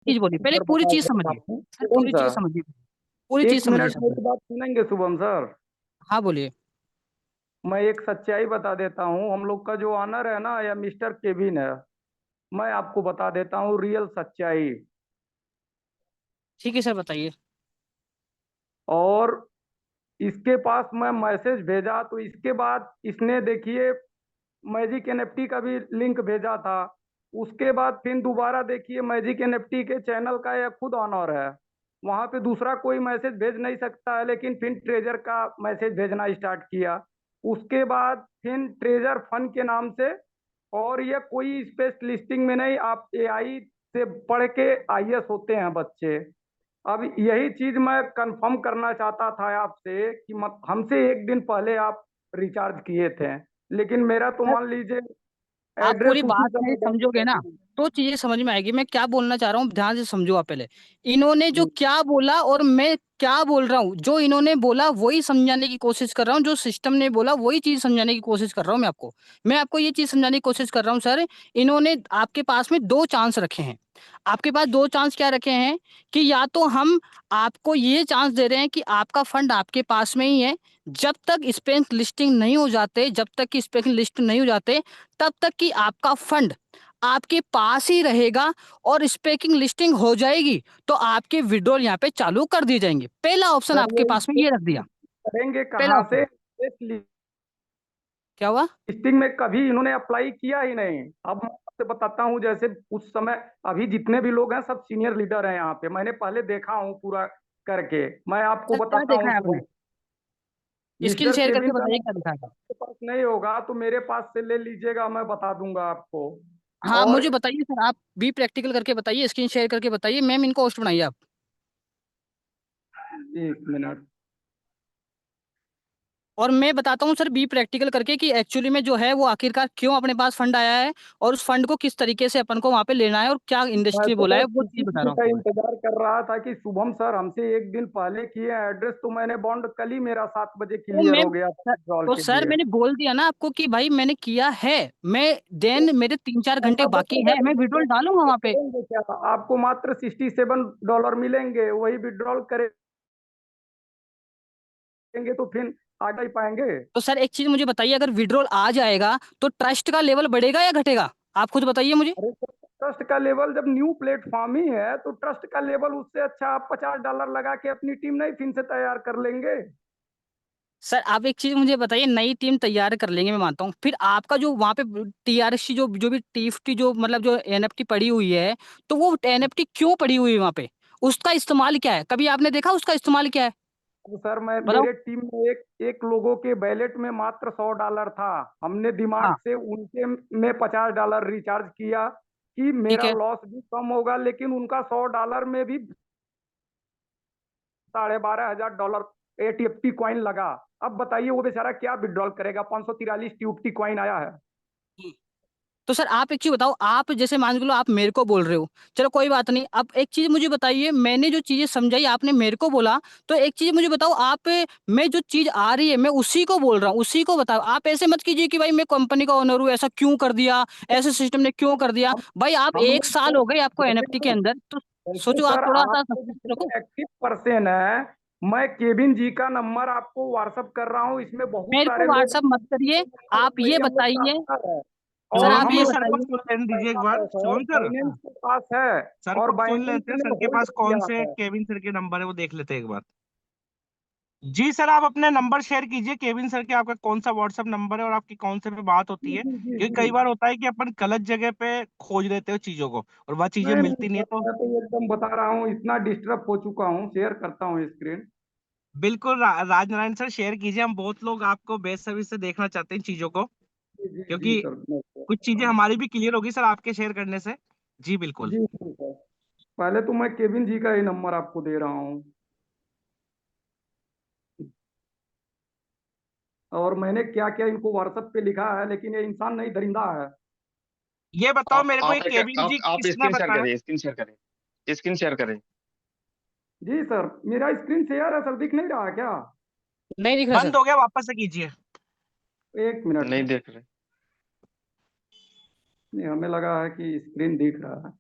चीज बोलिए, पहले सर पूरी बताओ चीज सर समझिए। आपने सर शुभम पूरी चीज सर। समझिए, पूरी चीज एक समझिए मिनट सर पहले। मेरी बात सुनेंगे शुभम सर। हाँ बोलिए। मैं एक सच्चाई बता देता हूँ, हम लोग का जो ऑनर है ना, या मिस्टर केविन है। मैं आपको बता देता हूँ रियल सच्चाई। ठीक है सर बताइए। और इसके पास मैं मैसेज भेजा तो इसके बाद इसने देखिए मैजिक एनएफटी का भी लिंक भेजा था। उसके बाद फिर दोबारा देखिए मैजिक एनएफटी के चैनल का यह खुद ऑनर है। वहां पे दूसरा कोई मैसेज भेज नहीं सकता है, लेकिन फिर ट्रेजर का मैसेज भेजना स्टार्ट किया। उसके बाद फिर ट्रेजर फन के नाम से। और ये कोई स्पेस लिस्टिंग में नहीं, आप एआई से पढ़ के आईएएस होते हैं बच्चे। अब यही चीज मैं कंफर्म करना चाहता था आपसे कि हमसे एक दिन पहले आप रिचार्ज किए थे, लेकिन मेरा तो मान लीजिए आप पूरी एड्रेस उसी बात नहीं समय समझोगे ना डैमेज। तो चीजें समझ में आएगी। मैं क्या बोलना चाह रहा हूँ ध्यान से समझो आप पहले। इन्होंने जो जी क्या बोला और मैं क्या बोल रहा हूँ, जो इन्होंने बोला वही समझाने की कोशिश कर रहा हूँ, जो सिस्टम ने बोला वही चीज समझाने की कोशिश कर रहा हूँ। मैं आपको ये चीज समझाने की कोशिश कर रहा हूँ सर। इन्होंने आपके पास में दो चांस रखे हैं। आपके पास दो चांस क्या रखे हैं कि या तो हम आपको ये चांस दे रहे हैं कि आपका फंड आपके पास में ही है, जब तक स्पेस लिस्टिंग नहीं हो जाते, जब तक कि स्पेस लिस्ट नहीं हो जाते तब तक कि आपका फंड आपके पास ही रहेगा, और स्पेकिंग लिस्टिंग हो जाएगी तो आपके विड्रॉल यहाँ पे चालू कर दिए जाएंगे। पहला ऑप्शन सर, आपके ये पास में ये रख दिया। करेंगे पहला कहाँ ऑप्शन से? क्या हुआ? लिस्टिंग में कभी इन्होंने अप्लाई किया ही नहीं। अब मैं आपसे बताता हूँ, जैसे उस समय अभी जितने भी लोग हैं सब सीनियर लीडर हैं यहाँ पे, मैंने पहले देखा हूँ पूरा करके। मैं आपको सर क्या बताता देखा हूँ है आपने? शुभम। स्क्रीन मिस्टर शेयर करके केविन का बताइए क्या नंबर दिखा है। आपके पास नहीं होगा तो मेरे पास से ले लीजिएगा, मैं बता दूंगा आपको। हाँ आप और मुझे बताइए सर, आप भी प्रैक्टिकल करके बताइए, स्क्रीन शेयर करके बताइए। मैम इनको होस्ट बनाइए आप। एक मिनट। और मैं बताता हूँ सर बी प्रैक्टिकल करके कि एक्चुअली में जो है वो आखिरकार क्यों अपने पास फंड आया है, और उस फंड को किस तरीके से अपन को वहां पे लेना है, और क्या मैं इंडस्ट्री तो बोला है बस वो इसी चीज बता रहा चीज हूँ का आपको मैं। इंतजार कर रहा था कि शुभम सर हमसे एक दिन पहले किए एड्रेस, तो मैंने बॉन्ड कल ही मेरा 7 बजे तो क्लियर मैं हो गया था सर, विड्रॉल तो के सर लिए। मैंने बोल दिया ना आपको कि भाई मैंने किया है। मैं तो देन मेरे 3-4 घंटे अब बाकी बताइए है, मैं विड्रॉल डालूंगा वहां पे। करेंगे क्या? आपको मात्र $67 मिलेंगे, वही विड्रॉल करेंगे तो फिर आगे ही पाएंगे। तो सर एक चीज मुझे बताइए, अगर विड्रॉल आ जाएगा तो ट्रस्ट का लेवल बढ़ेगा या घटेगा? आप खुद बताइए मुझे। अरे तो ट्रस्ट का लेवल जब न्यू प्लेटफॉर्म ही है तो ट्रस्ट का लेवल उससे अच्छा आप $50 लगा के अपनी टीम नहीं फिर से तैयार कर लेंगे। सर आप एक चीज मुझे बताइए, नई टीम तैयार कर लेंगे मैं मानता हूँ, फिर आपका जो वहां पे टीआरसी जो जो भी टीएफटी जो मतलब जो एनएफटी पड़ी हुई है, तो वो एनएफटी क्यों पड़ी हुई है वहां पे? उसका इस्तेमाल क्या है? कभी आपने देखा उसका इस्तेमाल क्या है? तो सर मैं बताओ। मेरे टीम में एक एक लोगों के बैलेट में मात्र $100 था। हमने दिमाग हाँ से उनके में $50 रिचार्ज किया कि ठीक मेरा है। लॉस भी कम होगा, लेकिन उनका $100 में भी $12,500 एटीएफटी कॉइन लगा। अब बताइए वो बेचारा क्या विड्रॉल करेगा? 543 टीएफटी कॉइन आया है। तो सर आप एक चीज बताओ, आप जैसे मान लो आप मेरे को बोल रहे हो, चलो कोई बात नहीं। अब एक चीज मुझे बताइए, मैंने जो चीजें समझाई आपने मेरे को बोला, तो एक चीज मुझे बताओ आप, मैं जो चीज आ रही है मैं उसी को बोल रहा हूँ, उसी को बताओ। आप ऐसे मत कीजिए कि भाई मैं कंपनी का ओनर हूँ, ऐसा क्यों कर दिया, ऐसे सिस्टम ने क्यों कर दिया। हम भाई आप हम 1 साल लोग हो गए आपको जैसे एनएफटी के अंदर, तो जैसे सोचो आप सर थोड़ा सा आप तो सस्पेंस रखो। जितने एक्टिव पर्सन है, मैं केविन जी का नंबर आपको व्हाट्सअप कर रहा हूँ, इसमें बहुत मेरे को सारे लोग व्हाट्सअप मत करिए। आप ये वही हम लोग का बताइए, अफसर है। सर और आप शुभम हम ये जी, लोग सर को बताइए। सुन लेने दीजिए एक पैसा बार। पैसा है शुभम सर, फाइनेंस के पास है। सर और को सुन बाइनेंस लेते हैं। ने सर के होल्ड पास कौन किया से है। केविन सर के नंबर है वो देख लेते हैं एक बार। जी सर, आप अपने नंबर शेयर कीजिए केविन सर के। आपका कौन सा व्हाट्सएप नंबर है और आपकी कौन से पे बात होती जी है? जी जी क्योंकि जी। कई बार होता है कि अपन गलत जगह पे खोज लेते हो चीजों को और वह चीजें नहीं नहीं मिलती नहीं सर, है। तो मैं तो एकदम बता रहा हूँ, इतना डिस्टर्ब हो चुका हूँ। शेयर करता हूँ स्क्रीन। बिल्कुल राजनारायण सर शेयर कीजिए। हम बहुत लोग आपको बेस्ट सर्विस से देखना चाहते हैं चीजों को, जी जी जी क्योंकि सर, मैं शेयर कुछ करता चीजें हूँ। हमारी भी क्लियर होगी सर आपके शेयर करने से। जी बिल्कुल। जी जी सर। पहले तो मैं केविन जी का ही नंबर आपको दे रहा हूँ। और मैंने क्या क्या इनको व्हाट्सएप पे लिखा है, लेकिन ये इंसान नहीं, दरिंदा है। ये बताओ मेरे को, आप एक एक केविन जी आप किसने स्क्रीन शेयर बताया? करें, स्क्रीन शेयर करें, स्क्रीन शेयर करें। जी सर, मेरा स्क्रीन शेयर है सर, दिख नहीं रहा क्या? नहीं दिख रहा बंद सर। हो गया, वापस से कीजिए। एक मिनट। नहीं देख रहे। नहीं, हमें लगा है कि स्क्रीन दिख रहा है।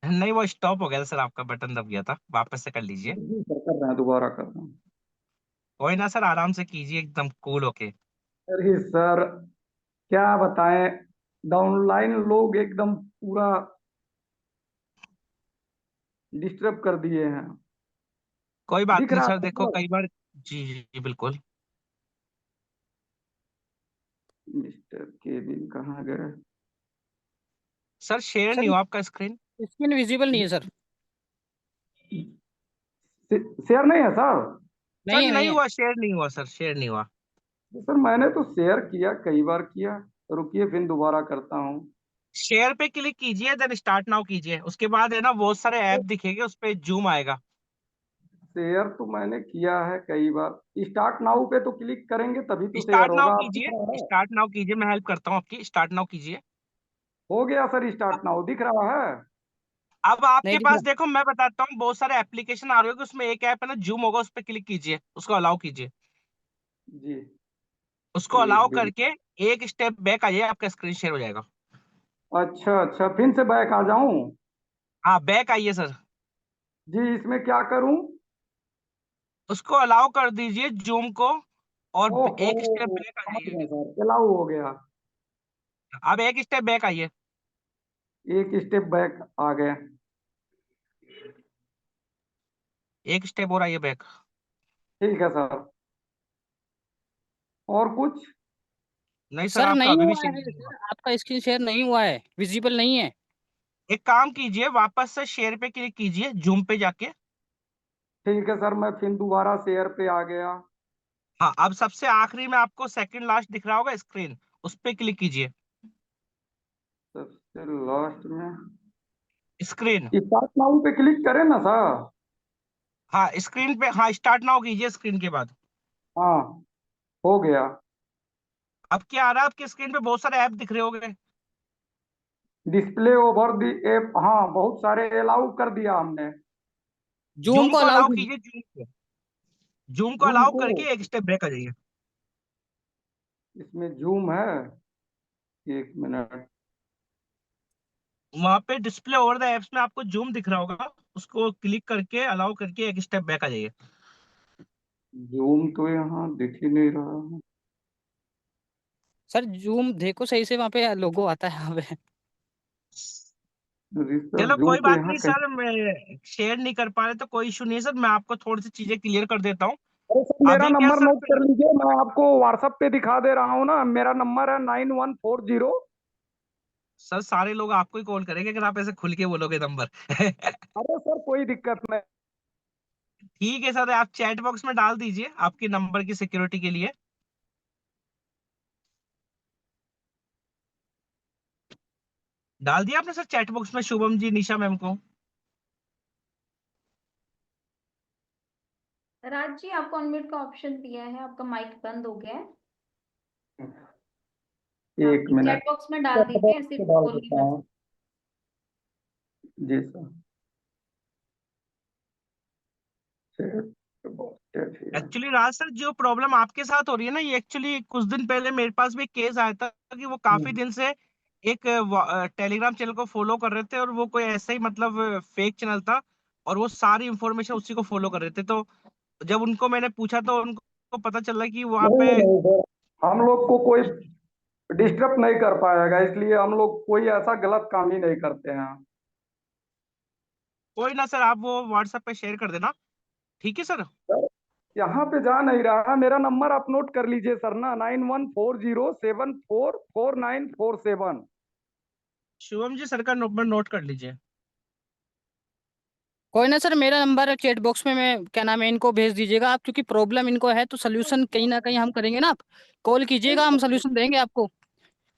नहीं, वो स्टॉप हो गया था सर, आपका बटन दब गया था, वापस से कर लीजिए। जी सर, कर रहे हैं, दोबारा कर रहे हैं। कोई ना सर, आराम से कीजिए, एकदम कूल होके। अरे सर, क्या बताएं, डाउनलाइन लोग एकदम पूरा डिस्टर्ब कर दिए हैं। कोई बात दिख नहीं रहा सर, है देखो सर? कई बार। जी जी जी, बिल्कुल। मिस्टर केविन कहाँ गए? सर शेयर नहीं सर हुआ आपका स्क्रीन। स्क्रीन विजिबल नहीं है सर। शेयर नहीं है सर? सर नहीं है, नहीं नहीं है। हुआ, शेयर नहीं हुआ सर, शेयर नहीं हुआ। सर मैंने तो शेयर किया, कई बार किया। रुकिए, फिर दोबारा करता हूँ। शेयर पे क्लिक कीजिए, देन स्टार्ट नाउ कीजिए, उसके बाद है ना बहुत सारे ऐप दिखेंगे, उस पे जूम आएगा। शेयर तो मैंने किया है कई बार। स्टार्ट नाउ पे तो क्लिक करेंगे तभी तो शेयर स्टार्ट नाउ होगा, आप दिख कीजिए, रहा है? स्टार्ट नाउ कीजिए, मैं हेल्प करता हूँ आपकी, स्टार्ट नाउ कीजिए। हो गया सर, स्टार्ट नाउ दिख रहा है। अब नहीं आपके दिख पास रहा। देखो, मैं बताता हूँ, बहुत सारे एप्लीकेशन आ रहे होंगे, उसमें एक ऐप है ना जूम होगा, उस पर क्लिक कीजिए, उसको अलाउ कीजिए। जी, उसको एक अलाउ दिन। करके एक स्टेप बैक आइए, आपका स्क्रीन शेयर हो जाएगा। अच्छा अच्छा, फिर से बैक आ जाऊं? हाँ, बैक आइए सर। जी, इसमें क्या करूं? उसको अलाउ कर दीजिए जूम को, और ओहो, एक स्टेप बैक आ समझ जाइए। गए सर, अलाउ हो गया। अब एक स्टेप बैक आइए। एक स्टेप बैक आ गए। एक स्टेप और आइए बैक। ठीक है सर। और कुछ? नहीं सर, सर आपका नहीं अभी भी हुआ शेयर है नहीं हुआ। सर, आपका स्क्रीन शेयर नहीं हुआ है, विजिबल नहीं है। एक काम कीजिए, वापस से शेयर पे क्लिक कीजिए, जूम पे जाके। ठीक है सर, मैं फिर दोबारा शेयर पे आ गया। हाँ, अब सबसे आखिरी में आपको सेकंड लास्ट दिख रहा होगा स्क्रीन, उस पे क्लिक कीजिए। सबसे लास्ट में स्क्रीन। स्टार्ट नाउ पे क्लिक करें ना सर? हाँ स्क्रीन पे, हाँ स्टार्ट नाउ कीजिए स्क्रीन के बाद। हाँ, हो गया। अब क्या आ रहा है आपकी स्क्रीन पे, बहुत सारे ऐप दिख रहे होंगे। डिस्प्ले ओवर दी एप, हाँ बहुत सारे अलाउ कर दिया हमने। जूम जूम को को अलाउ अलाउ कीजिए। कीजिए, जूम को जूम अलाउ को, करके एक स्टेप बैक आ जाइए। इसमें जूम है? एक मिनट। वहां पे डिस्प्ले ओवर द एप्स में आपको जूम दिख रहा होगा, उसको क्लिक करके अलाउ करके एक स्टेप बैक आ जाइए। जूम तो यहाँ दिख ही नहीं रहा है। सर जूम देखो सही से, वहाँ पे लोगो आता है यहाँ पे। अरे सर, चलो जूम कोई तो बात यहाँ नहीं कहीं। सर, मैं शेयर नहीं कर पा रहे तो कोई इशू नहीं है सर, मैं आपको थोड़ी सी चीजें क्लियर कर देता हूँ। अरे सर, मेरा अभी क्या नंबर सर, नोट कर लीजिए, मैं आपको व्हाट्सएप पे दिखा दे रहा हूँ ना। मेरा नंबर है 9140। सर सारे लोग आपको ही कॉल करेंगे अगर आप ऐसे खुल के बोलोगे नंबर। अरे सर, कोई दिक्कत नहीं। ठीक है सर, आप चैट बॉक्स में डाल दीजिए आपके नंबर की सिक्योरिटी के लिए। डाल दिया आपने सर चैट बॉक्स में शुभम जी, निशा मैम को? राज जी, आपको अनम्यूट का ऑप्शन दिया है, आपका माइक बंद हो गया है। एक आप चैट मिनट, बॉक्स में डाल चैट दीजिए, बॉक्स पे सिर्फ डाल बोलिए देता बस। हूँ। जी सर, चैट बॉक्स है। एक्चुअली राज सर, जो प्रॉब्लम आपके साथ हो रही है ना, ये एक्चुअली कुछ दिन पहले मेरे पास भी केस आया था कि वो काफी दिन से एक टेलीग्राम चैनल को फॉलो कर रहे थे, और वो कोई ऐसा ही मतलब फेक चैनल था, और वो सारी इंफॉर्मेशन उसी को फॉलो कर रहे थे। तो जब उनको मैंने पूछा तो उनको पता चला कि वहाँ नहीं पे नहीं सर, हम लोग को कोई डिस्टर्ब नहीं कर पाएगा, इसलिए हम लोग कोई ऐसा गलत काम ही नहीं करते हैं। कोई ना सर, आप वो व्हाट्सएप पे शेयर कर देना। ठीक है सर। सर, यहाँ पे जा नहीं रहा, मेरा नंबर आप नोट कर लीजिए सर ना, 9140744947। शिवम जी, सर का नंबर नोट कर लीजिए। कोई ना सर, मेरा नंबर चैट बॉक्स में, मैं क्या नाम है, इनको भेज दीजिएगा आप, क्योंकि प्रॉब्लम इनको है तो सोल्यूशन कहीं ना कहीं हम करेंगे ना। आप कॉल कीजिएगा, हम सोल्यूशन देंगे आपको।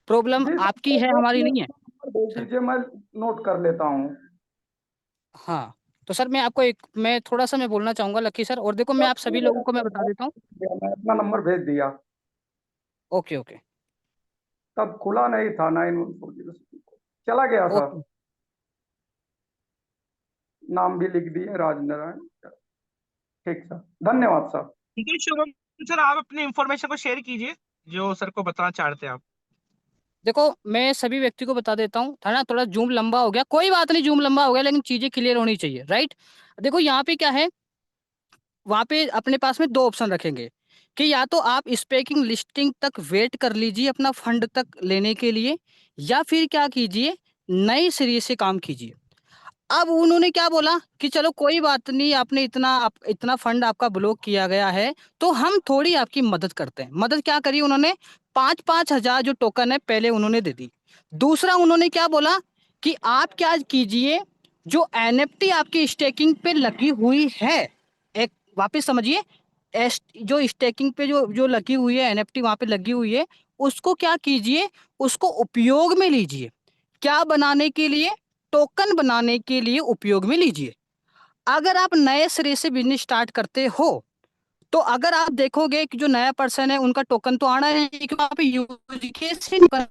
प्रॉब्लम जी आपकी है, सर, हमारी नहीं है नंबर भेज सर। दीजिए, मैं नोट कर लेता हूँ। हाँ, तो सर मैं आपको एक, मैं थोड़ा सा मैं बोलना चाहूंगा लक्की सर, और देखो मैं आप सभी लोगों को मैं बता देता हूँ। मैं अपना नंबर भेज दिया। ओके ओके तब खुला नहीं था 9140, चला गया सर। ओके। नाम भी लिख दिए, राजनारायण। ठीक सर, धन्यवाद सर। ठीक है शुभम सर, आप अपनी इंफॉर्मेशन को शेयर कीजिए जो सर को बताना चाहते हैं आप। देखो मैं सभी व्यक्ति को बता देता हूँ, है ना, थोड़ा जूम लंबा हो गया, कोई बात नहीं, जूम लंबा हो गया लेकिन चीजें क्लियर होनी चाहिए, राइट। देखो यहाँ पे क्या है, वहां पे अपने पास में दो ऑप्शन रखेंगे कि या तो आप स्पेकिंग लिस्टिंग तक वेट कर लीजिए अपना फंड तक लेने के लिए, या फिर क्या कीजिए, नए सिरे से काम कीजिए। अब उन्होंने क्या बोला कि चलो कोई बात नहीं, आपने इतना फंड आपका ब्लॉक किया गया है, तो हम थोड़ी आपकी मदद करते हैं। मदद क्या करी उन्होंने, 5-5 हजार जो टोकन है पहले उन्होंने दे दी। दूसरा उन्होंने क्या बोला कि आप क्या कीजिए, जो एनएफटी आपकी स्टेकिंग पे लगी हुई है, एक वापस समझिए, जो स्टेकिंग पे जो जो लगी हुई है एनएफटी वहां पे लगी हुई है, उसको क्या कीजिए, उसको उपयोग में लीजिए। क्या बनाने के लिए, टोकन बनाने के लिए उपयोग में लीजिए। अगर आप नए सिरे से बिजनेस स्टार्ट करते हो, तो अगर आप देखोगे कि जो नया पर्सन है उनका टोकन तो आना है, क्योंकि वहां पे यूज केस ही नहीं बना।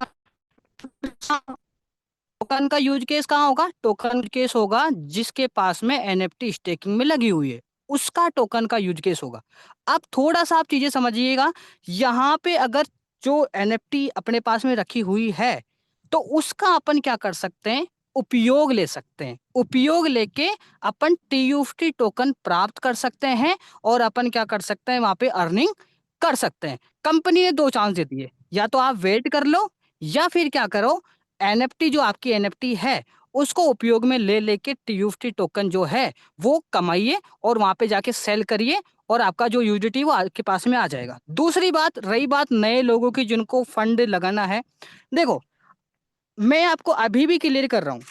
टोकन का यूज केस कहाँ होगा, टोकन केस होगा जिसके पास में एनएफटी स्टेकिंग में लगी हुई है, उसका टोकन का यूज केस होगा। अब थोड़ा सा आप चीजें समझिएगा, यहाँ पे अगर जो एनएफटी अपने पास में रखी हुई है, तो उसका अपन क्या कर सकते हैं, उपयोग ले सकते हैं। उपयोग लेके अपन टीयूएफटी टोकन प्राप्त कर सकते हैं, और अपन क्या कर सकते हैं, वहां पे अर्निंग कर सकते हैं। कंपनी ने दो चांस दे दिए, या तो आप वेट कर लो, या फिर क्या करो, एनएफटी जो आपकी एनएफटी है उसको उपयोग में ले लेके टीयूएफटी टोकन जो है वो कमाइए, और वहां पे जाके सेल करिए, और आपका जो यूजिटी वो आपके पास में आ जाएगा। दूसरी बात, रही बात नए लोगों की जिनको फंड लगाना है, देखो मैं आपको अभी भी क्लियर कर रहा हूँ,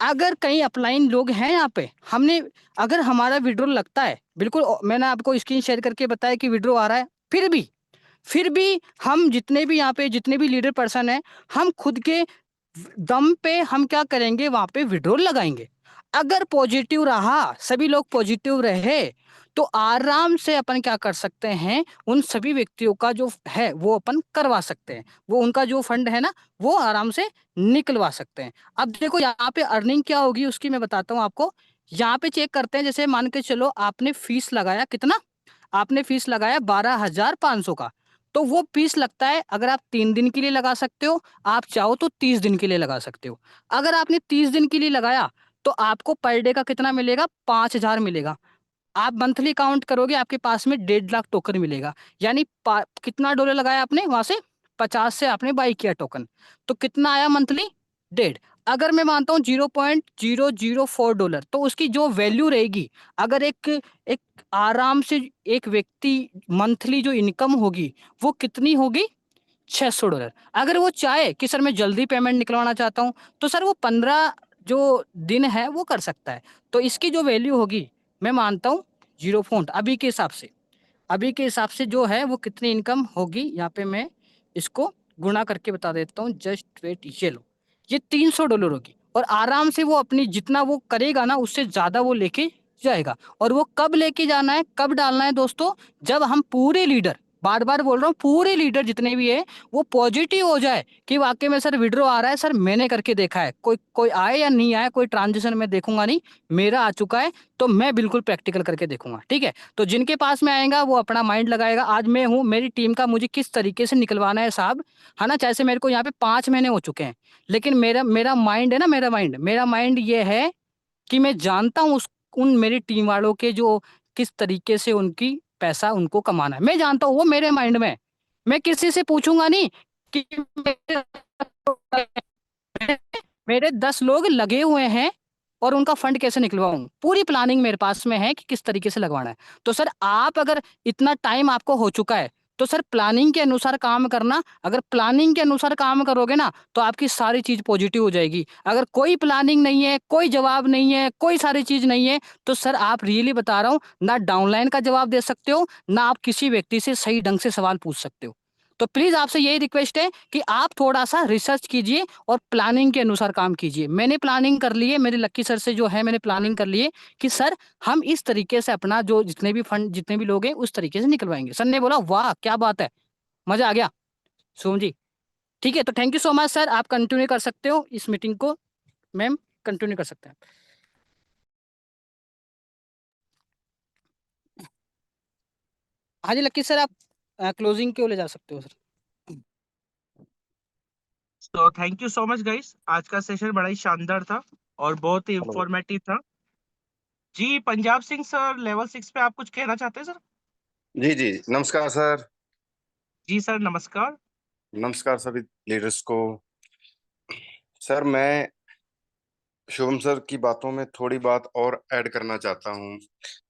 अगर कहीं अपलाइन लोग हैं यहाँ पे, हमने अगर हमारा विड्रॉल लगता है, बिल्कुल मैंने आपको स्क्रीन शेयर करके बताया कि विड्रॉ आ रहा है, फिर भी हम जितने भी यहाँ पे जितने भी लीडर पर्सन है, हम खुद के दम पे हम क्या करेंगे, वहां पे विड्रॉल लगाएंगे। अगर पॉजिटिव रहा, सभी लोग पॉजिटिव रहे, तो आराम से अपन क्या कर सकते हैं, उन सभी व्यक्तियों का जो है वो अपन करवा सकते हैं, वो उनका जो फंड है ना वो आराम से निकलवा सकते हैं। अब देखो यहाँ पे अर्निंग क्या होगी उसकी मैं बताता हूँ आपको। यहाँ पे चेक करते हैं, जैसे मान के चलो आपने फीस लगाया कितना, आपने फीस लगाया 12,500 का, तो वो फीस लगता है, अगर आप 3 दिन के लिए लगा सकते हो, आप चाहो तो 30 दिन के लिए लगा सकते हो। अगर आपने 30 दिन के लिए लगाया, तो आपको पर डे का कितना मिलेगा, 5,000 मिलेगा। आप मंथली काउंट करोगे, आपके पास में 1.5 लाख टोकन मिलेगा। यानी कितना डॉलर लगाया आपने वहां से, 50 से आपने बाई किया टोकन, तो कितना आया मंथली, 1.5। अगर मैं मानता हूँ $0.004, तो उसकी जो वैल्यू रहेगी, अगर एक एक आराम से एक व्यक्ति मंथली जो इनकम होगी वो कितनी होगी, $600। अगर वो चाहे कि सर मैं जल्दी पेमेंट निकलवाना चाहता हूँ, तो सर वो 15 जो दिन है वो कर सकता है। तो इसकी जो वैल्यू होगी, मैं मानता हूँ 0 पॉइंट अभी के हिसाब से जो है वो कितनी इनकम होगी, यहाँ पे मैं इसको गुणा करके बता देता हूँ, जस्ट वेट, ये लो, ये $300 होगी। और आराम से वो अपनी जितना वो करेगा ना उससे ज्यादा वो लेके जाएगा। और वो कब लेके जाना है, कब डालना है दोस्तों, जब हम पूरे लीडर, बार बार बोल रहा हूँ, पूरे लीडर जितने भी है वो पॉजिटिव हो जाए कि वाकई में सर विड्रॉ आ रहा है, सर मैंने करके देखा है, कोई कोई आए या नहीं आए, कोई ट्रांजेक्शन मैं देखूंगा नहीं, मेरा आ चुका है, तो मैं बिल्कुल प्रैक्टिकल करके देखूंगा, ठीक है। तो जिनके पास में आएगा वो अपना माइंड लगाएगा, आज मैं हूँ, मेरी टीम का मुझे किस तरीके से निकलवाना है साहब, है ना। जैसे मेरे को यहाँ पे 5 महीने हो चुके हैं, लेकिन मेरा मेरा माइंड है ना, मेरा माइंड ये है कि मैं जानता हूँ उस उन मेरी टीम वालों के जो किस तरीके से उनकी पैसा उनको कमाना है, मैं जानता हूँ, वो मेरे माइंड में है। मैं किसी से पूछूंगा नहीं कि मेरे 10 लोग लगे हुए हैं और उनका फंड कैसे निकलवाऊं, पूरी प्लानिंग मेरे पास में है कि किस तरीके से लगवाना है। तो सर आप अगर इतना टाइम आपको हो चुका है, तो सर प्लानिंग के अनुसार काम करना। अगर प्लानिंग के अनुसार काम करोगे ना, तो आपकी सारी चीज पॉजिटिव हो जाएगी। अगर कोई प्लानिंग नहीं है, कोई जवाब नहीं है, कोई सारी चीज नहीं है, तो सर आप रियली बता रहा हूँ, ना डाउनलाइन का जवाब दे सकते हो, ना आप किसी व्यक्ति से सही ढंग से सवाल पूछ सकते हो। तो प्लीज आपसे यही रिक्वेस्ट है कि आप थोड़ा सा रिसर्च कीजिए और प्लानिंग के अनुसार काम कीजिए। मैंने प्लानिंग कर ली है, मेरे लक्की सर से जो है मैंने प्लानिंग कर ली है कि सर हम इस तरीके से अपना जो जितने भी फंड जितने भी लोग हैं उस तरीके से निकलवाएंगे। सर ने बोला वाह क्या बात है, मजा आ गया सोम जी। ठीक है, तो thank you so much sir, आप कंटिन्यू कर सकते हो इस मीटिंग को, मैम कंटिन्यू कर सकते हैं। हाँ जी लक्की सर, आप क्लोजिंग क्यों ले जा सकते हो सर। तो thank you so much guys, आज का सेशन बड़ा ही शानदार था और बहुत ही इंफॉर्मेटिव था। जी पंजाब सिंह सर, लेवल 6 पे आप कुछ कहना चाहते हैं सर? जी जी, नमस्कार सर। जी सर नमस्कार। नमस्कार सभी लीडर्स को। सर मैं शुभम सर की बातों में थोड़ी बात और ऐड करना चाहता हूँ।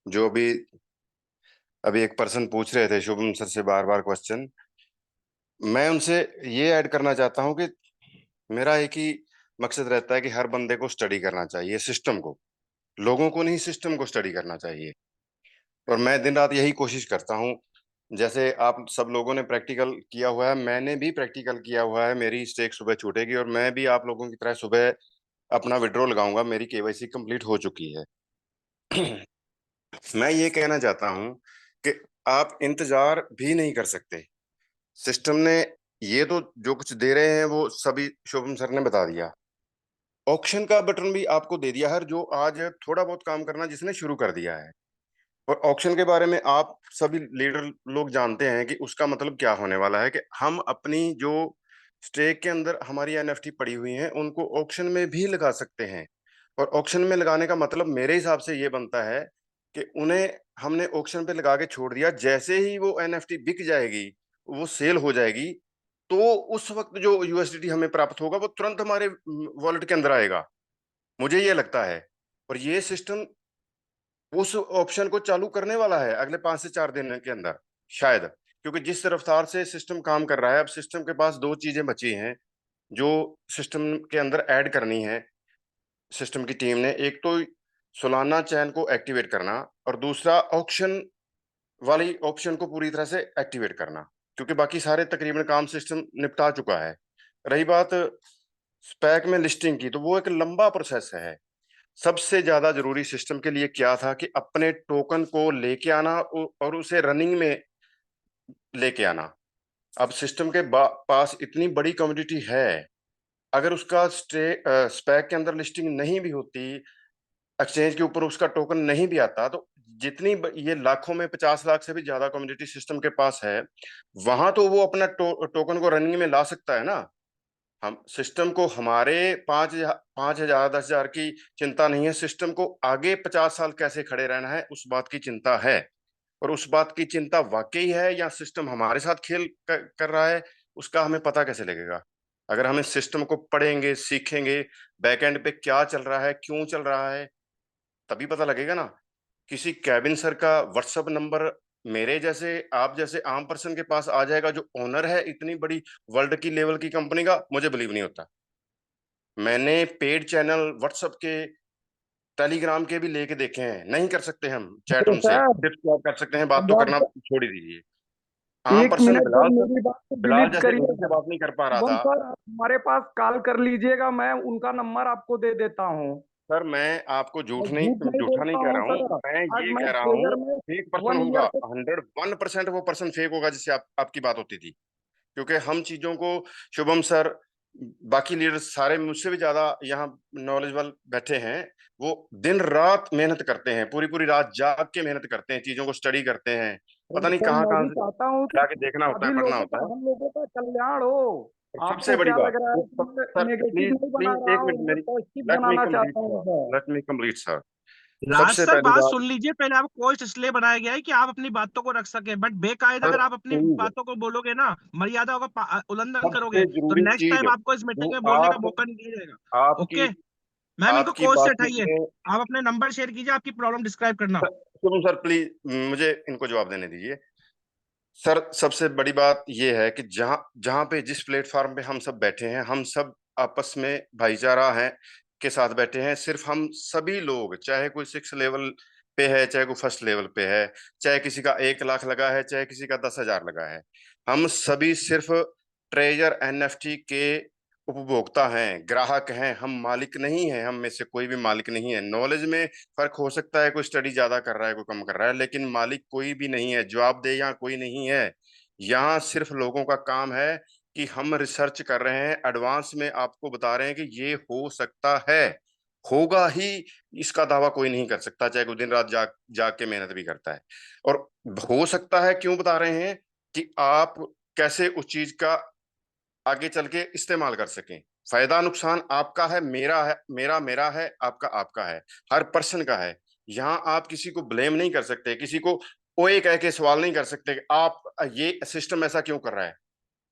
जो भी अभी एक पर्सन पूछ रहे थे शुभम सर से बार बार क्वेश्चन, मैं उनसे ये ऐड करना चाहता हूँ कि मेरा एक ही मकसद रहता है कि हर बंदे को स्टडी करना चाहिए, सिस्टम को, लोगों को नहीं, सिस्टम को स्टडी करना चाहिए। और मैं दिन रात यही कोशिश करता हूँ। जैसे आप सब लोगों ने प्रैक्टिकल किया हुआ है, मैंने भी प्रैक्टिकल किया हुआ है। मेरी स्टेक सुबह छूटेगी और मैं भी आप लोगों की तरह सुबह अपना विड्रॉ लगाऊंगा। मेरी केवाईसी कंप्लीट हो चुकी है। मैं ये कहना चाहता हूं कि आप इंतजार भी नहीं कर सकते। सिस्टम ने ये तो जो कुछ दे रहे हैं वो सभी शुभम सर ने बता दिया। ऑक्शन का बटन भी आपको दे दिया है, जो आज थोड़ा बहुत काम करना जिसने शुरू कर दिया है। और ऑक्शन के बारे में आप सभी लीडर लोग जानते हैं कि उसका मतलब क्या होने वाला है, कि हम अपनी जो स्टेक के अंदर हमारी एनएफटी पड़ी हुई हैं उनको ऑक्शन में भी लगा सकते हैं। और ऑक्शन में लगाने का मतलब मेरे हिसाब से ये बनता है कि उन्हें हमने ऑक्शन पे लगा के छोड़ दिया, जैसे ही वो एनएफटी बिक जाएगी, वो सेल हो जाएगी, तो उस वक्त जो यूएसडीटी हमें प्राप्त होगा वो तुरंत हमारे वॉलेट के अंदर आएगा। मुझे ये लगता है। और ये सिस्टम उस ऑप्शन को चालू करने वाला है अगले 5 से 4 दिन के अंदर शायद। क्योंकि जिस रफ्तार से सिस्टम काम कर रहा है, अब सिस्टम के पास दो चीजें बची हैं जो सिस्टम के अंदर ऐड करनी है सिस्टम की टीम ने। एक तो सोलाना चैन को एक्टिवेट करना, और दूसरा ऑक्शन वाली ऑप्शन को पूरी तरह से एक्टिवेट करना। क्योंकि बाकी सारे तकरीबन काम सिस्टम निपटा चुका है। रही बात स्पैक में लिस्टिंग की, तो वो एक लंबा प्रोसेस है। सबसे ज्यादा जरूरी सिस्टम के लिए क्या था कि अपने टोकन को लेके आना और उसे रनिंग में लेके आना। अब सिस्टम के पास इतनी बड़ी कम्युनिटी है, अगर उसका स्पैक के अंदर लिस्टिंग नहीं भी होती, एक्सचेंज के ऊपर उसका टोकन नहीं भी आता, तो जितनी ये लाखों में 50 लाख से भी ज्यादा कम्युनिटी सिस्टम के पास है, वहां तो वो अपना टोकन को रनिंग में ला सकता है ना। हम सिस्टम को हमारे 5,000 10,000 की चिंता नहीं है, सिस्टम को आगे 50 साल कैसे खड़े रहना है उस बात की चिंता है। और उस बात की चिंता वाकई है या सिस्टम हमारे साथ खेल कर रहा है, उसका हमें पता कैसे लगेगा? अगर हम इस सिस्टम को पढ़ेंगे, सीखेंगे, बैकएंड पे क्या चल रहा है, क्यों चल रहा है, तभी पता लगेगा ना। किसी कैबिन सर का व्हाट्सएप नंबर मेरे जैसे, आप जैसे आम पर्सन के पास आ जाएगा, जो ओनर है इतनी बड़ी वर्ल्ड की लेवल की कंपनी का, मुझे बिलीव नहीं होता। मैंने पेड चैनल व्हाट्सएप के, टेलीग्राम के भी लेके देखे हैं। नहीं कर सकते हम चैट तो उनसे, सर सिर्फ क्या कर सकते हैं, बात तो पंजाब करना सर, छोड़ ही दीजिए। आम एक person minute sir Bilal sir, मेरी बात को बिलाल डिलीट जैसे मेरे से करिएगा। बात नहीं कर पा रहा शुभम था। सर, आप हमारे पास कॉल कर लीजिएगा, मैं उनका नंबर आपको दे देता हूँ। सर मैं आपको मैं झूठ नहीं झूठा नहीं बोलता कह हूँ रहा हूँ, सर। मैं आज ये मैं कह रहा हूँ ट्रेजर में फेक पर्सन 1 ईयर होगा, से 101% वो पर्सन फेक होगा जिससे आपकी बात होती थी। क्योंकि हम चीजों को, शुभम सर, बाकी लीडर्स सारे मुझसे भी ज्यादा यहाँ नॉलेजेबल बैठे हैं। वो दिन रात मेहनत करते हैं, पूरी पूरी रात जाग के मेहनत करते हैं, चीजों को स्टडी करते हैं। पता नहीं सर, कहाँ मैं कहाँ भी से चाहता हूँ कि जाके देखना होता है, सभी पढ़ना लोगों होता का, है। हम लोगों का कल्याण हो। और सबसे आपको बड़ी क्या बात, लग रहा है कि मैं सर नेगेटिव प्लीज नहीं बना प्लीज रहा एक मिनट हूँ, मैं मेरी, पॉजिटिव लेट मी बनाना कंप्लीट चाहता हूँ sir, sir. Let me complete sir. Raj सबसे सर पहली बात बात सुन लीजिए, पहले आपको कोर्स इसलिए बनाया गया है कि आप अपनी बातों को रख सके, बट बेकायदा सर अगर आप अपनी प्लीज, बातों को बोलोगे ना, मर्यादा का उल्लंघन सबसे करोगे, तो जरूरी नेक्स्ट चीज टाइम आपको इस जो मीटिंग में बोलने का आप, मौका नहीं दिया जाएगा। आपकी ओके मैम, इनको आपकी कोर्स से बातचीत हटाइए, में, आप अपने नंबर शेयर कीजिए, आपकी प्रॉब्लम डिस्क्राइब करना। शुभम सर प्लीज मुझे इनको जवाब देने दीजिए। सर सबसे बड़ी बात यह है कि जहां जहां पे, जिस प्लेटफॉर्म पे हम सब बैठे हैं, हम सब आपस में भाईचारा है के साथ बैठे हैं। सिर्फ हम सभी लोग, चाहे कोई 6 लेवल पे है, चाहे कोई फर्स्ट लेवल पे है, चाहे किसी का 1 लाख लगा है, चाहे किसी का 10,000 लगा है, हम सभी सिर्फ ट्रेजर एनएफटी के उपभोक्ता हैं, ग्राहक हैं। हम मालिक नहीं हैं, हम में से कोई भी मालिक नहीं है। नॉलेज में फर्क हो सकता है, कोई स्टडी ज्यादा कर रहा है, कोई कम कर रहा है, लेकिन मालिक कोई भी नहीं है, जवाबदेह यहाँ कोई नहीं है। यहाँ सिर्फ लोगों का काम है कि हम रिसर्च कर रहे हैं, एडवांस में आपको बता रहे हैं कि ये हो सकता है, होगा ही, इसका दावा कोई नहीं कर सकता, चाहे कोई दिन रात जाग जाग के मेहनत भी करता है। और हो सकता है क्यों बता रहे हैं कि आप कैसे उस चीज का आगे चल के इस्तेमाल कर सकें। फायदा नुकसान आपका है, मेरा है, मेरा है, आपका आपका है, हर पर्सन का है। यहाँ आप किसी को ब्लेम नहीं कर सकते, किसी को ओए कह के सवाल नहीं कर सकते कि आप ये सिस्टम ऐसा क्यों कर रहा है।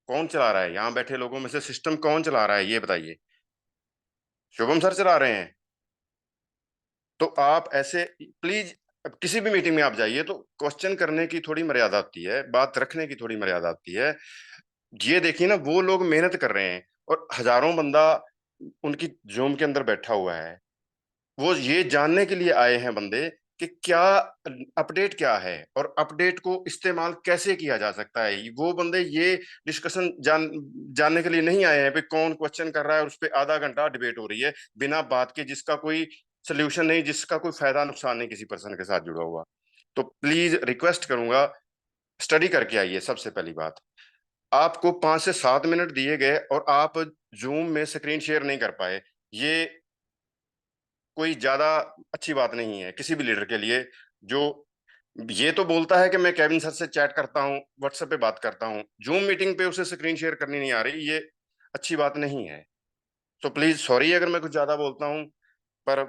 कौन चला रहा है यहाँ बैठे लोगों में से, सिस्टम कौन चला रहा है ये बताइए। शुभम सर चला रहे हैं। तो आप ऐसे प्लीज, किसी भी मीटिंग में आप जाइए तो क्वेश्चन करने की थोड़ी मर्यादा होती है, बात रखने की थोड़ी मर्यादा होती है। ये देखिए ना, वो लोग मेहनत कर रहे हैं और हजारों बंदा उनकी जूम के अंदर बैठा हुआ है। वो ये जानने के लिए आए हैं बंदे कि क्या अपडेट क्या है और अपडेट को इस्तेमाल कैसे किया जा सकता है। वो बंदे ये डिस्कशन जानने के लिए नहीं आए हैं कि कौन क्वेश्चन कर रहा है और उस पर आधा घंटा डिबेट हो रही है बिना बात के, जिसका कोई सोल्यूशन नहीं, जिसका कोई फायदा नुकसान नहीं किसी पर्सन के साथ जुड़ा हुआ। तो प्लीज रिक्वेस्ट करूंगा, स्टडी करके आइए। सबसे पहली बात, आपको 5 से 7 मिनट दिए गए और आप जूम में स्क्रीन शेयर नहीं कर पाए, ये कोई ज्यादा अच्छी बात नहीं है किसी भी लीडर के लिए। जो ये तो बोलता है कि मैं केविन सर से चैट करता हूँ, व्हाट्सएप पे बात करता हूँ, जूम मीटिंग पे उसे स्क्रीन शेयर करनी नहीं आ रही, ये अच्छी बात नहीं है। तो प्लीज सॉरी अगर मैं कुछ ज्यादा बोलता हूँ, पर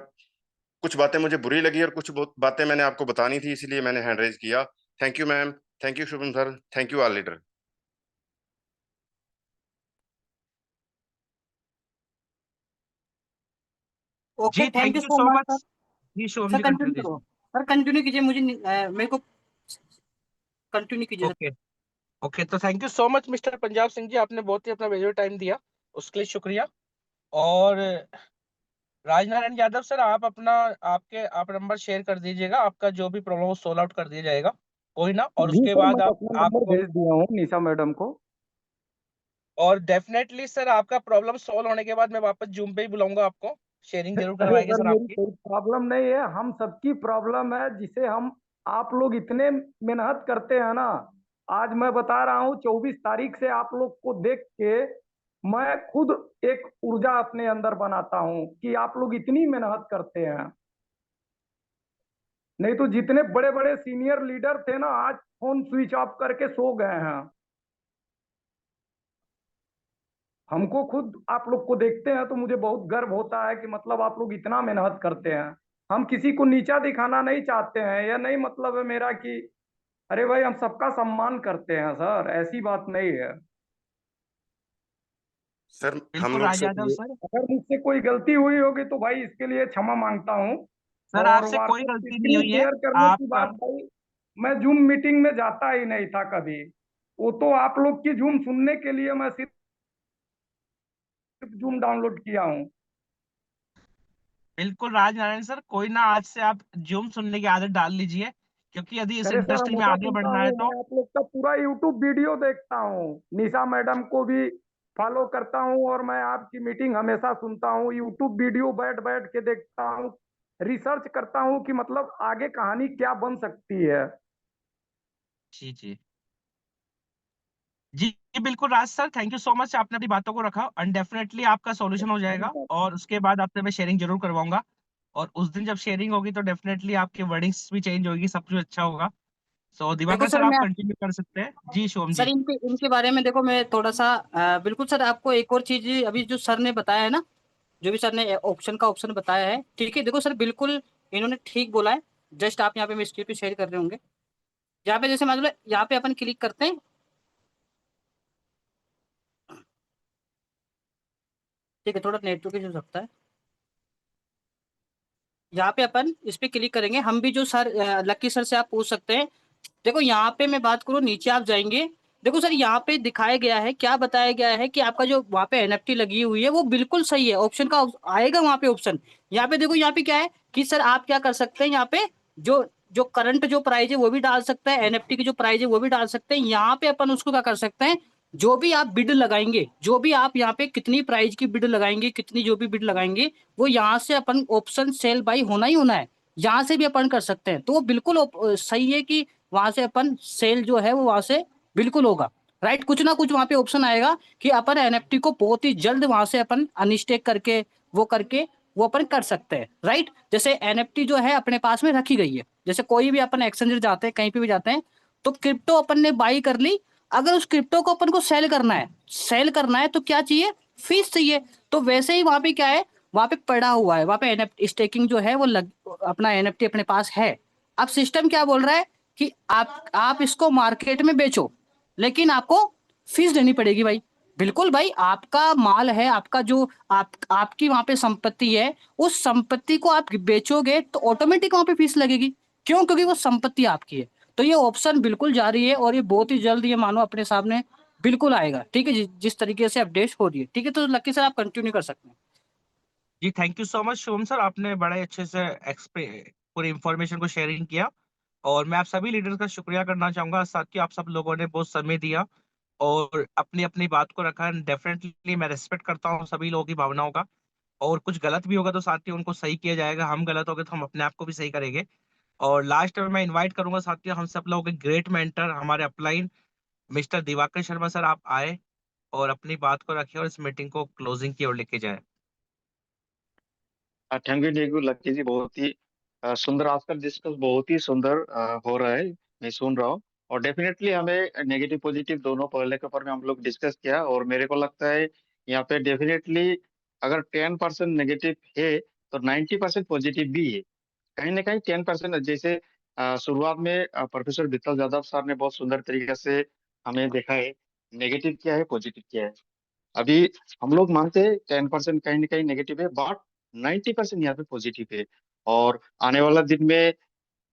कुछ बातें मुझे बुरी लगी और कुछ बातें मैंने आपको बतानी थी, इसलिए मैंने हैंड रेज किया। Thank you ma'am, thank you Shubham sir, thank you all leader. Okay, जी thank thank you you so so much much. Sir. जी Shubham sir ji continue continue करो, कीजिए। सर कंटिन्यू कीजिए, मुझे मेरे को कंटिन्यू कीजिए सर। ओके ओके, तो thank you so much mister Punjab Singh ji, आपने बहुत ही अपना वैल्यूएबल टाइम दिया, उसके लिए शुक्रिया। और राजनारायण यादव सर, आप अपना आप नंबर शेयर कर दीजिएगा, आपका जो भी प्रॉब्लम हो सोल्व आउट कर दिया जाएगा, कोई ना। और जी उसके सर, बाद मैं अपना नंबर आपको, भेज दिया हूँ निशा मैडम को। और डेफिनेटली सर आपका प्रॉब्लम सॉल्व होने के बाद मैं वापस जूम पे ही बुलाऊंगा आपको, शेयरिंग जरूर अरे करवाएंगे सर, सर मेरी आपकी। कोई प्रॉब्लम नहीं है, हम सबकी प्रॉब्लम है, जिसे हम आप लोग इतने मेहनत करते हैं ना। आज मैं बता रहा हूँ, 24 तारीख से आप लोग को देख के मैं खुद एक ऊर्जा अपने अंदर बनाता हूँ कि आप लोग इतनी मेहनत करते हैं। नहीं तो जितने बड़े बड़े सीनियर लीडर थे ना, आज फोन स्विच ऑफ करके सो गए हैं। हमको खुद आप लोग को देखते हैं तो मुझे बहुत गर्व होता है कि मतलब आप लोग इतना मेहनत करते हैं। हम किसी को नीचा दिखाना नहीं चाहते हैं, यह नहीं मतलब है मेरा कि अरे भाई, हम सबका सम्मान करते हैं सर, ऐसी बात नहीं है। सर हम बिल्कुल लोग राज से यादव सर। अगर मुझसे कोई गलती हुई होगी तो भाई इसके लिए क्षमा मांगता हूँ। सर और आपसे कोई व्हाट्सएप गलती नहीं स्क्रीन हुई है शेयर करने की आपका। बात भाई, मैं जूम मीटिंग में जाता ही नहीं था कभी। वो तो आप लोग की जूम सुनने के लिए मैं सिर्फ जूम डाउनलोड किया हूँ। बिल्कुल राज नारायण सर, कोई ना, आज से आप जूम सुनने की आदत डाल लीजिए, क्योंकि यदि इस अरे सर, इंडस्ट्री में हमेशा आगे सुनता बढ़ना है हूँ, तो। मैं आप लोग का पूरा यूट्यूब वीडियो देखता हूँ, निशा मैडम को भी फॉलो करता हूँ, और मैं आपकी मीटिंग हमेशा सुनता हूँ, यूट्यूब वीडियो बैठ बैठ के देखता हूँ, रिसर्च करता हूँ कि मतलब आगे कहानी क्या बन सकती है। जी जी जी बिल्कुल Raj sir, thank you so much, आपने अपनी बातों को रखा, एंड डेफिनेटली आपका सॉल्यूशन हो जाएगा। और उसके बाद आपसे मैं शेयरिंग जरूर करवाऊंगा, और उस दिन जब शेयरिंग होगी तो डेफिनेटली आपकी वर्डिंग्स भी चेंज होगी, सब कुछ अच्छा होगा। सो देखो दिवाकर सर सर, आप मैं कंटिन्यू कर सकते हैं। जी शुभम सर जी। इनके इनके बारे में देखो, मैं थोड़ा सा बिल्कुल सर, आपको एक और चीज अभी जो सर ने बताया है ना, जो भी सर ने ऑप्शन का ऑप्शन बताया है, ठीक है, देखो सर बिल्कुल इन्होंने ठीक बोला है। जस्ट आप यहाँ पे मैं स्क्रीन पे शेयर कर रहे होंगे, यहाँ पे जैसे मान लो यहाँ पे अपन क्लिक करते हैं, ठीक है, थोड़ा नेटवर्क इशू हो सकता है। यहाँ पे अपन इस पे क्लिक करेंगे, हम भी जो सर लकी सर से आप पूछ सकते हैं। देखो यहाँ पे मैं बात करूँ, नीचे आप जाएंगे, देखो सर यहाँ पे दिखाया गया है, क्या बताया गया है कि आपका जो वहाँ पे एनएफटी लगी हुई है वो बिल्कुल सही है, ऑप्शन का आएगा वहाँ पे ऑप्शन। यहाँ पे देखो, यहाँ पे क्या है कि सर आप क्या कर सकते हैं, यहाँ पे जो जो करंट जो प्राइस है वो भी डाल सकते हैं, एनएफटी की जो प्राइस है वो भी डाल सकते हैं। यहाँ पे अपन उसको क्या कर सकते हैं, जो भी आप बिड लगाएंगे, जो भी आप यहाँ पे कितनी प्राइस की बिड लगाएंगे, कितनी जो भी बिड लगाएंगे, वो यहाँ से अपन ऑप्शन सेल बाई होना ही होना है, यहाँ से भी अपन कर सकते हैं। तो वो बिल्कुल सही है कि वहां से अपन सेल जो है वो वहां से बिल्कुल होगा, राइट। कुछ ना कुछ वहां पे ऑप्शन आएगा कि अपन एनएफटी को बहुत ही जल्द वहां से अपन अनस्टेक करके वो अपन कर सकते हैं, राइट। जैसे एनएफटी जो है अपने पास में रखी गई है, जैसे कोई भी अपन एक्सचेंजर जाते हैं, कहीं पे भी जाते हैं, तो क्रिप्टो अपन ने बाई कर ली, अगर उस क्रिप्टो को अपन को सेल करना है तो क्या चाहिए, फीस चाहिए। तो वैसे ही वहां पे क्या है, वहां पे पड़ा हुआ है, वहां पे एनएफटी स्टेकिंग जो है वो अपना एनएफटी अपने पास है। अब सिस्टम क्या बोल रहा है कि आप इसको मार्केट में बेचो, लेकिन आपको फीस देनी पड़ेगी भाई। बिल्कुल भाई, आपका माल है, आपका जो आपकी वहां पे संपत्ति है, उस संपत्ति को आप बेचोगे तो ऑटोमेटिक वहां पे फीस लगेगी। क्यों? क्योंकि वो संपत्ति आपकी है। तो ये ऑप्शन बिल्कुल जारी है और ये बहुत ही जल्द ये मानो अपने सामने बिल्कुल आएगा। ठीक है, जिस तरीके से अपडेट हो रही है। ठीक है, तो लक्की सर आप कंटिन्यू कर सकते हैं। जी thank you so much Shubham sir, आपने बड़े अच्छे से पूरी इंफॉर्मेशन को शेयरिंग किया। और मैं आप सभी लीडर्स का शुक्रिया करना चाहूंगा, साथ ही आप सब लोगों ने बहुत समय दिया और अपनी अपनी बात को रखा। डेफिनेटली मैं रिस्पेक्ट करता हूँ सभी लोगों की भावनाओं का। और कुछ गलत भी होगा तो साथ ही उनको सही किया जाएगा, हम गलत हो गए तो हम अपने आप को भी सही करेंगे। और लास्ट में मैं इनवाइट करूंगा साथियों, हम सब लोगों के ग्रेट मेंटर हमारे upline mister Diwakar Sharma sir, आप आए और अपनी बात को रखें और इस मीटिंग को क्लोजिंग की ओर लेके जाए। थैंक यू लक्की जी, बहुत ही सुंदर आपका डिस्कस, बहुत ही सुंदर हो रहा है, मैं सुन रहा हूँ। और डेफिनेटली हमें नेगेटिव पॉजिटिव दोनों पहले के ऊपर में हम लोग डिस्कस किया, और मेरे को लगता है यहाँ पे डेफिनेटली अगर 10% नेगेटिव है तो 90% पॉजिटिव भी है। कहीं ना कहीं 10% जैसे शुरुआत में प्रोफेसर वित्तल यादव सर ने बहुत सुंदर तरीके से हमें देखा है नेगेटिव क्या है पॉजिटिव क्या है। अभी हम लोग मानते हैं 10% कहीं ना कहीं नेगेटिव है, बट 90% यहाँ पे पॉजिटिव है। और आने वाला दिन में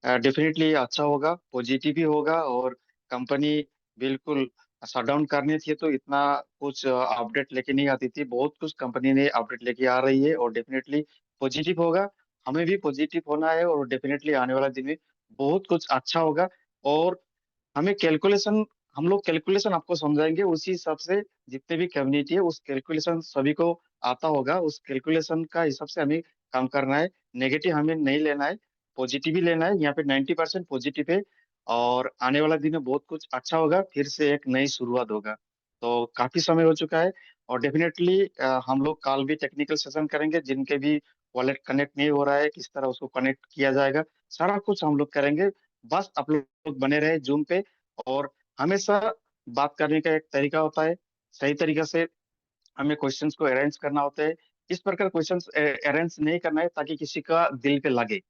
डेफिनेटली अच्छा होगा, पॉजिटिव ही होगा। और कंपनी बिल्कुल शटडाउन करनी थी तो इतना कुछ अपडेट लेके नहीं आती थी, बहुत कुछ कंपनी ने अपडेट लेके आ रही है और डेफिनेटली पॉजिटिव होगा। हमें भी पॉजिटिव होना है और डेफिनेटली आने वाला दिन में बहुत कुछ अच्छा होगा। और हमें कैलकुलेशन, हम लोग कैलकुलेशन आपको समझाएंगे उसी हिसाब से, जितने भी कम्युनिटी है उस कैलकुलेशन सभी को आता होगा, उस कैलकुलेशन का हिसाब से हमें काम करना है। नेगेटिव हमें नहीं लेना है, पॉजिटिव ही लेना है। यहाँ पे 90% पॉजिटिव है और आने वाला दिन में बहुत कुछ अच्छा होगा, फिर से एक नई शुरुआत होगा। तो काफी समय हो चुका है और डेफिनेटली हम लोग कल भी टेक्निकल सेशन करेंगे, जिनके भी वॉलेट कनेक्ट नहीं हो रहा है किस तरह उसको कनेक्ट किया जाएगा, सारा कुछ हम लोग करेंगे। बस आप लोग बने रहे जूम पे। और हमेशा बात करने का एक तरीका होता है, सही तरीके से हमें क्वेश्चंस को अरेंज करना होता है। इस प्रकार क्वेश्चंस अरेंज नहीं करना है ताकि किसी का दिल पे लगे।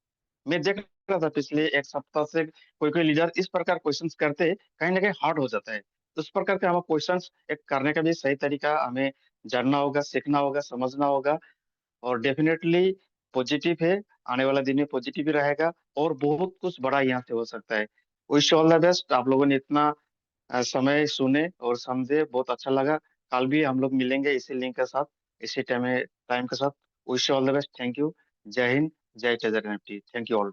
मैं देख रहा था पिछले एक सप्ताह से कोई कोई लीडर इस प्रकार क्वेश्चंस करते हैं, कहीं ना कहीं हार्ड हो जाता है। तो इस प्रकार के हमें क्वेश्चंस एक करने का भी सही तरीका हमें जानना होगा, सीखना होगा, समझना होगा। और डेफिनेटली पॉजिटिव है, आने वाला दिन में पॉजिटिव ही रहेगा और बहुत कुछ बड़ा यहाँ से हो सकता है। Wish all the best. आप लोगों ने इतना समय सुने और समझे, बहुत अच्छा लगा। कल भी हम लोग मिलेंगे इसी लिंक के साथ, इसी टाइम के साथ। Wish all the best. Thank you. जय हिंद, जय treasure NFT. Thank you all.